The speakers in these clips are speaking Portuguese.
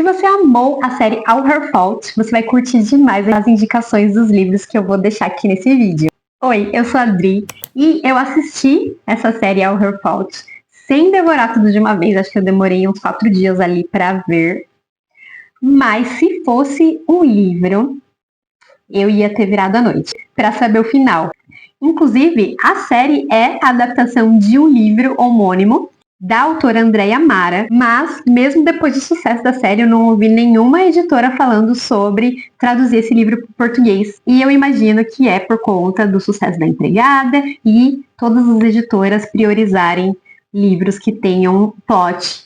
Se você amou a série All Her Fault, você vai curtir demais as indicações dos livros que eu vou deixar aqui nesse vídeo. Oi, eu sou a Adri e eu assisti essa série All Her Fault sem devorar tudo de uma vez, acho que eu demorei uns 4 dias ali pra ver. Mas se fosse um livro, eu ia ter virado a noite pra saber o final. Inclusive, a série é a adaptação de um livro homônimo da autora Andréa Mara, mas mesmo depois do sucesso da série, eu não ouvi nenhuma editora falando sobre traduzir esse livro para o português. E eu imagino que é por conta do sucesso da Empregada e todas as editoras priorizarem livros que tenham plot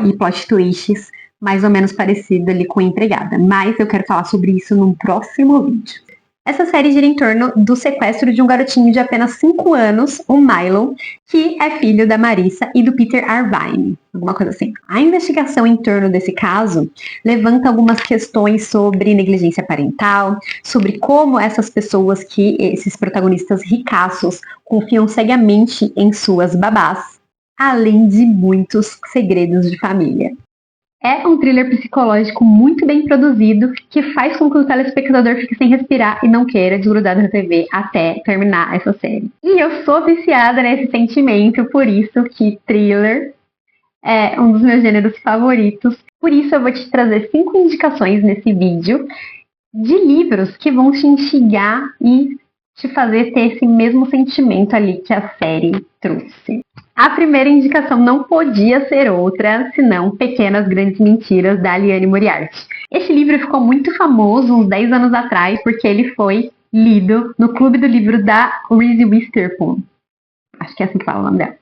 e plot twists mais ou menos parecido ali com a Empregada. Mas eu quero falar sobre isso num próximo vídeo. Essa série gira em torno do sequestro de um garotinho de apenas 5 anos, o Milo, que é filho da Marissa e do Peter Irvine, alguma coisa assim. A investigação em torno desse caso levanta algumas questões sobre negligência parental, sobre como essas pessoas esses protagonistas ricaços, confiam cegamente em suas babás, além de muitos segredos de família. É um thriller psicológico muito bem produzido, que faz com que o telespectador fique sem respirar e não queira desgrudar da TV até terminar essa série. E eu sou viciada nesse sentimento, por isso que thriller é um dos meus gêneros favoritos. Por isso eu vou te trazer 5 indicações nesse vídeo de livros que vão te instigar e te fazer ter esse mesmo sentimento ali que a série trouxe. A primeira indicação não podia ser outra, senão Pequenas Grandes Mentiras, da Liane Moriarty. Este livro ficou muito famoso uns 10 anos atrás, porque ele foi lido no Clube do Livro da Reese Witherspoon. Acho que é assim que fala o nome dela.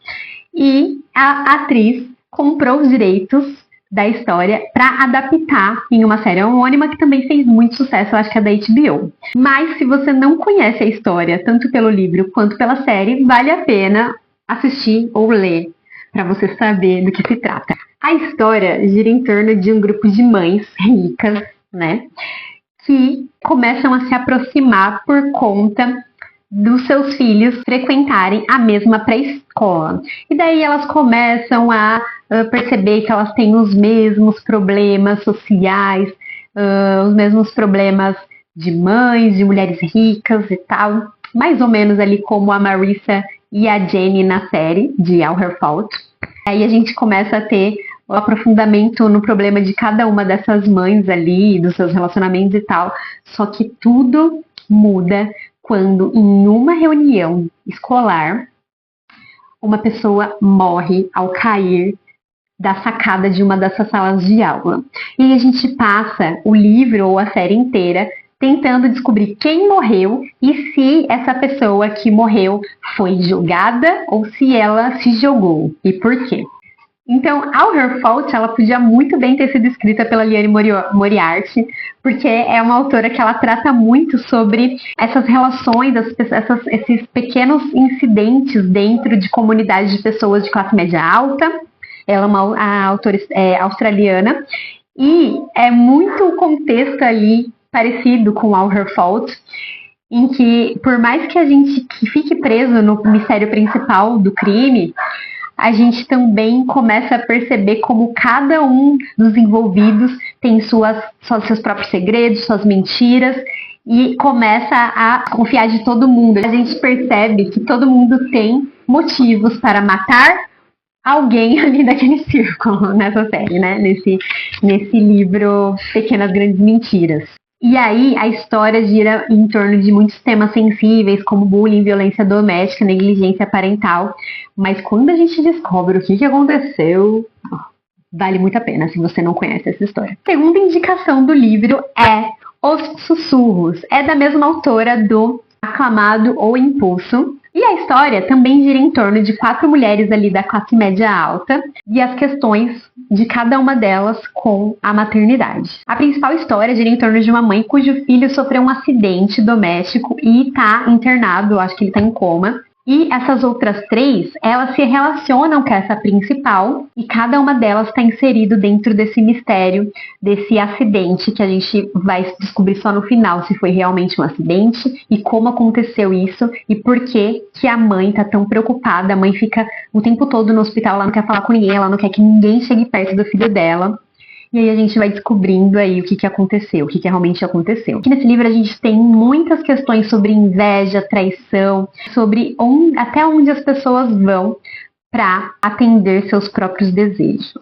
E a atriz comprou os direitos da história para adaptar em uma série homônima que também fez muito sucesso, eu acho que é da HBO. Mas se você não conhece a história, tanto pelo livro quanto pela série, vale a pena assistir ou ler, para você saber do que se trata. A história gira em torno de um grupo de mães ricas, né, que começam a se aproximar por conta dos seus filhos frequentarem a mesma pré-escola. E daí elas começam a perceber que elas têm os mesmos problemas sociais, os mesmos problemas de mães, de mulheres ricas e tal, mais ou menos ali como a Marissa e a Jenny na série de All Her Fault. Aí a gente começa a ter o aprofundamento no problema de cada uma dessas mães ali, dos seus relacionamentos e tal. Só que tudo muda quando em uma reunião escolar uma pessoa morre ao cair da sacada de uma dessas salas de aula. E a gente passa o livro ou a série inteira tentando descobrir quem morreu e se essa pessoa que morreu foi jogada ou se ela se jogou e por quê. Então, All Her Fault, ela podia muito bem ter sido escrita pela Liane Moriarty, porque é uma autora que ela trata muito sobre essas relações, esses pequenos incidentes dentro de comunidades de pessoas de classe média alta. Ela é uma autora australiana e é muito o contexto ali parecido com All Her Fault, em que, por mais que a gente fique preso no mistério principal do crime, a gente também começa a perceber como cada um dos envolvidos tem seus próprios segredos, suas mentiras, e começa a confiar de todo mundo. A gente percebe que todo mundo tem motivos para matar alguém ali daquele círculo, nessa série, né? Nesse livro Pequenas Grandes Mentiras. E aí a história gira em torno de muitos temas sensíveis, como bullying, violência doméstica, negligência parental. Mas quando a gente descobre o que aconteceu, vale muito a pena se você não conhece essa história. A segunda indicação do livro é Os Sussurros. É da mesma autora do aclamado O Impulso. E a história também gira em torno de 4 mulheres ali da classe média alta e as questões de cada uma delas com a maternidade. A principal história gira em torno de uma mãe cujo filho sofreu um acidente doméstico e está internado, acho que ele está em coma. E essas outras 3, elas se relacionam com essa principal e cada uma delas está inserido dentro desse mistério, desse acidente que a gente vai descobrir só no final se foi realmente um acidente e como aconteceu isso e por que a mãe está tão preocupada. A mãe fica o tempo todo no hospital, ela não quer falar com ninguém, ela não quer que ninguém chegue perto do filho dela. E aí a gente vai descobrindo aí o que que aconteceu, o que que realmente aconteceu. Aqui nesse livro a gente tem muitas questões sobre inveja, traição, sobre até onde as pessoas vão para atender seus próprios desejos.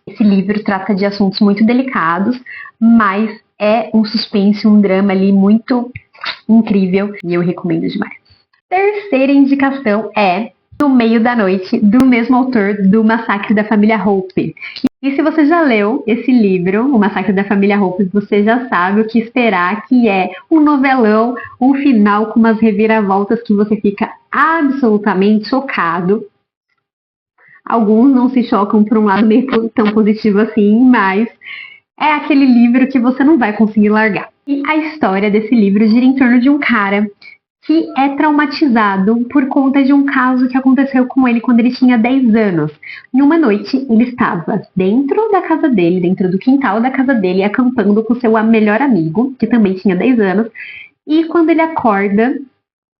Esse livro trata de assuntos muito delicados, mas é um suspense, um drama ali muito incrível e eu recomendo demais. Terceira indicação é No Meio da Noite, do mesmo autor do Massacre da Família Hope. E se você já leu esse livro, O Massacre da Família Hope, você já sabe o que esperar, que é um novelão, um final com umas reviravoltas que você fica absolutamente chocado. Alguns não se chocam por um lado meio tão positivo assim, mas é aquele livro que você não vai conseguir largar. E a história desse livro gira em torno de um cara que é traumatizado por conta de um caso que aconteceu com ele quando ele tinha 10 anos. Em uma noite, ele estava dentro da casa dele, dentro do quintal da casa dele, acampando com seu melhor amigo, que também tinha 10 anos, e quando ele acorda,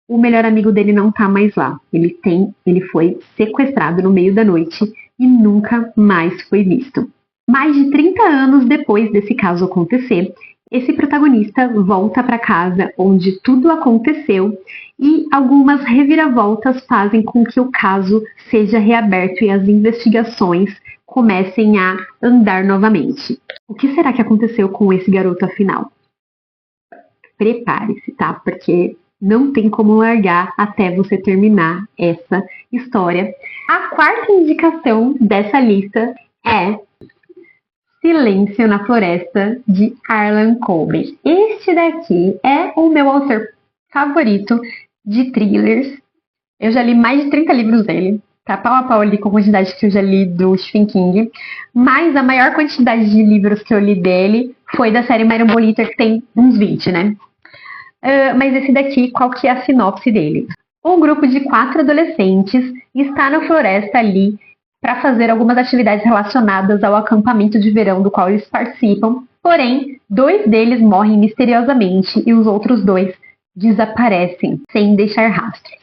o melhor amigo dele não tá mais lá. Ele foi sequestrado no meio da noite e nunca mais foi visto. Mais de 30 anos depois desse caso acontecer, esse protagonista volta para casa onde tudo aconteceu e algumas reviravoltas fazem com que o caso seja reaberto e as investigações comecem a andar novamente. O que será que aconteceu com esse garoto afinal? Prepare-se, tá? Porque não tem como largar até você terminar essa história. A quarta indicação dessa lista é Silêncio na Floresta, de Harlan Coben. Este daqui é o meu autor favorito de thrillers. Eu já li mais de 30 livros dele. Tá pau a pau ali com a quantidade que eu já li do Stephen King. Mas a maior quantidade de livros que eu li dele foi da série Madame Boliter, que tem uns 20, né? Mas esse daqui, qual que é a sinopse dele? Um grupo de 4 adolescentes está na floresta ali para fazer algumas atividades relacionadas ao acampamento de verão do qual eles participam, porém, 2 deles morrem misteriosamente e os outros 2 desaparecem sem deixar rastros.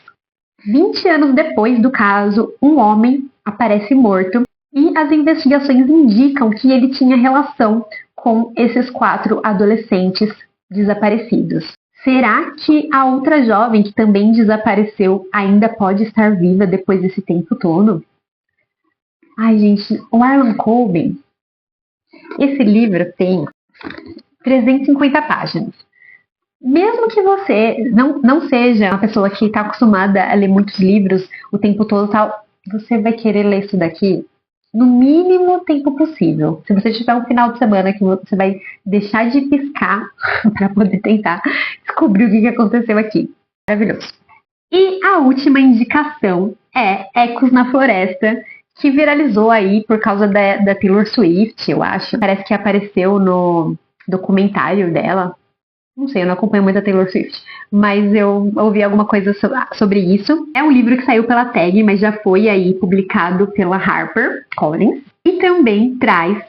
20 anos depois do caso, um homem aparece morto e as investigações indicam que ele tinha relação com esses 4 adolescentes desaparecidos. Será que a outra jovem que também desapareceu ainda pode estar viva depois desse tempo todo? Ai, gente, o Harlan Coben, esse livro tem 350 páginas. Mesmo que você não seja uma pessoa que está acostumada a ler muitos livros o tempo todo, tal, você vai querer ler isso daqui no mínimo tempo possível. Se você tiver um final de semana que você vai deixar de piscar para poder tentar descobrir o que aconteceu aqui. Maravilhoso. E a última indicação é Ecos na Floresta, que viralizou aí por causa da Taylor Swift, eu acho. Parece que apareceu no documentário dela. Não sei, eu não acompanho muito a Taylor Swift, mas eu ouvi alguma coisa sobre isso. É um livro que saiu pela Tag, mas já foi aí publicado pela HarperCollins. E também traz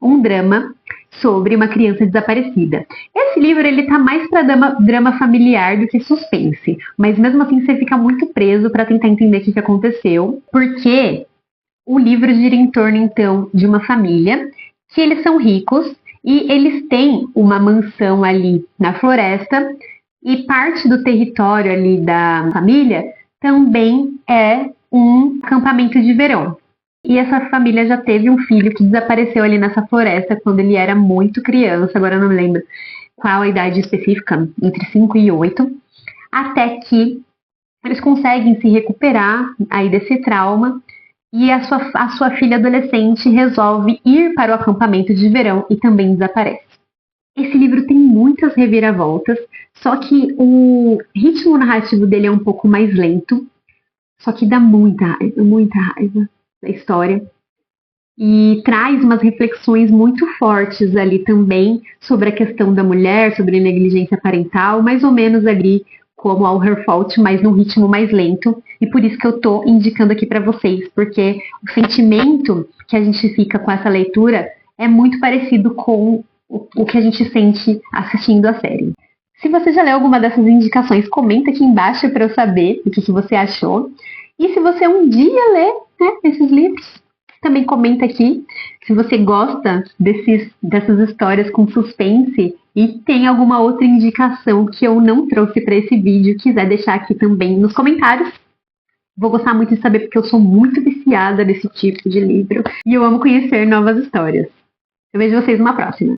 um drama sobre uma criança desaparecida. Esse livro ele tá mais para drama familiar do que suspense, mas mesmo assim você fica muito preso para tentar entender o que aconteceu, porque o livro gira em torno, então, de uma família que eles são ricos e eles têm uma mansão ali na floresta e parte do território ali da família também é um acampamento de verão. E essa família já teve um filho que desapareceu ali nessa floresta quando ele era muito criança, agora eu não me lembro qual a idade específica, entre 5 e 8, até que eles conseguem se recuperar aí desse trauma. E a sua filha adolescente resolve ir para o acampamento de verão e também desaparece. Esse livro tem muitas reviravoltas, só que o ritmo narrativo dele é um pouco mais lento, só que dá muita raiva da história. E traz umas reflexões muito fortes ali também sobre a questão da mulher, sobre negligência parental, mais ou menos ali como All Her Fault, mas num ritmo mais lento. E por isso que eu tô indicando aqui para vocês, porque o sentimento que a gente fica com essa leitura é muito parecido com o que a gente sente assistindo a série. Se você já leu alguma dessas indicações, comenta aqui embaixo para eu saber o que você achou. E se você um dia ler esses livros, Também comenta aqui se você gosta dessas histórias com suspense e tem alguma outra indicação que eu não trouxe para esse vídeo, quiser deixar aqui também nos comentários. Vou gostar muito de saber porque eu sou muito viciada nesse tipo de livro e eu amo conhecer novas histórias. Eu vejo vocês numa próxima.